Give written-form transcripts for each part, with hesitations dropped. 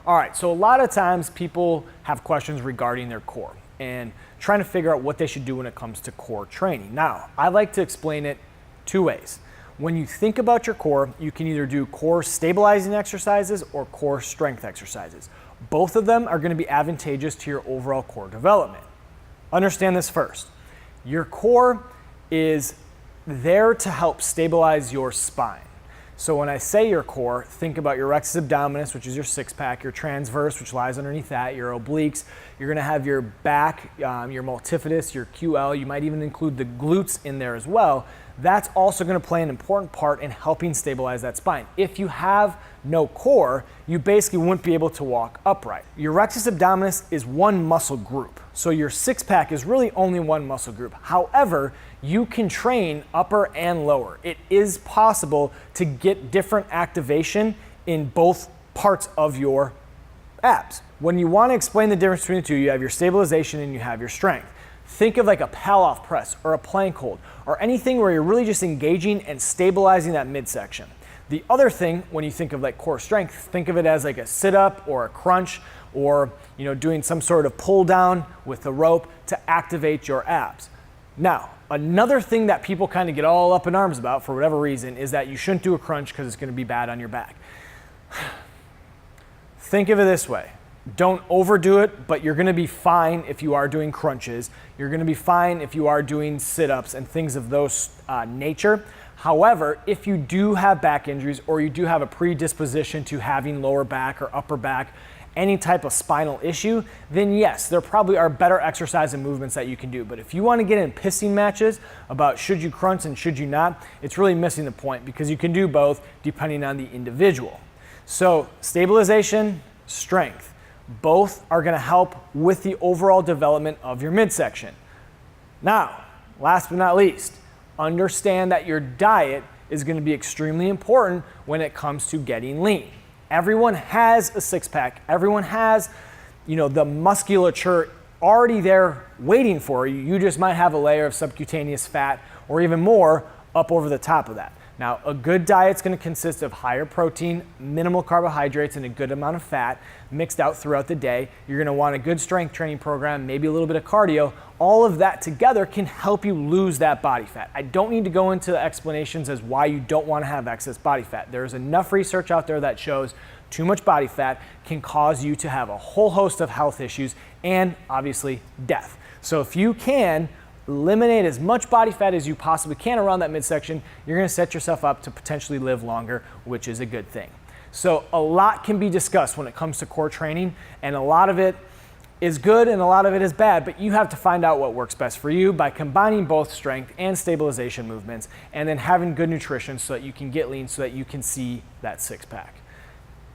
All right, so a lot of times people have questions regarding their core and trying to figure out what they should do when it comes to core training. Now, I like to explain it two ways. When you think about your core, you can either do core stabilizing exercises or core strength exercises. Both of them are going to be advantageous to your overall core development. Understand this first. Your core is there to help stabilize your spine. So when I say your core, think about your rectus abdominis, which is your six-pack, your transverse, which lies underneath that, your obliques. You're going to have your back, your multifidus, your QL. You might even include the glutes in there as well. That's also going to play an important part in helping stabilize that spine. If you have no core, you basically wouldn't be able to walk upright. Your rectus abdominis is one muscle group, so your six-pack is really only one muscle group. However, you can train upper and lower. It is possible to get different activation in both parts of your abs. When you want to explain the difference between the two, you have your stabilization and you have your strength. Think of like a pal-off press or a plank hold or anything where you're really just engaging and stabilizing that midsection. The other thing, when you think of like core strength, think of it as like a sit-up or a crunch or doing some sort of pull down with a rope to activate your abs. Now, another thing that people kind of get all up in arms about for whatever reason is that you shouldn't do a crunch because it's going to be bad on your back. Think of it this way. Don't overdo it, but you're going to be fine if you are doing crunches. You're going to be fine if you are doing sit-ups and things of those nature. However, if you do have back injuries or you do have a predisposition to having lower back or upper back, any type of spinal issue, then yes, there probably are better exercise and movements that you can do. But if you want to get in pissing matches about should you crunch and should you not, it's really missing the point because you can do both depending on the individual. So stabilization, strength. Both are going to help with the overall development of your midsection. Now, last but not least, understand that your diet is going to be extremely important when it comes to getting lean. Everyone has a six-pack. Everyone has, the musculature already there waiting for you. You just might have a layer of subcutaneous fat or even more up over the top of that. Now, a good diet's going to consist of higher protein, minimal carbohydrates, and a good amount of fat mixed out throughout the day. You're going to want a good strength training program, maybe a little bit of cardio. All of that together can help you lose that body fat. I don't need to go into explanations as why you don't want to have excess body fat. There's enough research out there that shows too much body fat can cause you to have a whole host of health issues and obviously death. So if you can eliminate as much body fat as you possibly can around that midsection, you're going to set yourself up to potentially live longer, which is a good thing. So a lot can be discussed when it comes to core training, and a lot of it is good and a lot of it is bad, but you have to find out what works best for you by combining both strength and stabilization movements and then having good nutrition so that you can get lean so that you can see that six-pack.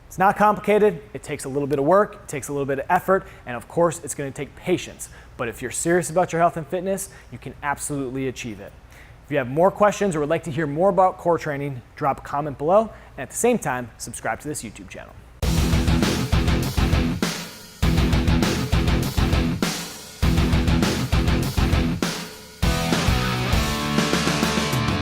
It's not complicated, it takes a little bit of work, it takes a little bit of effort, and of course it's going to take patience. But if you're serious about your health and fitness, you can absolutely achieve it. If you have more questions or would like to hear more about core training, drop a comment below, and at the same time, subscribe to this YouTube channel.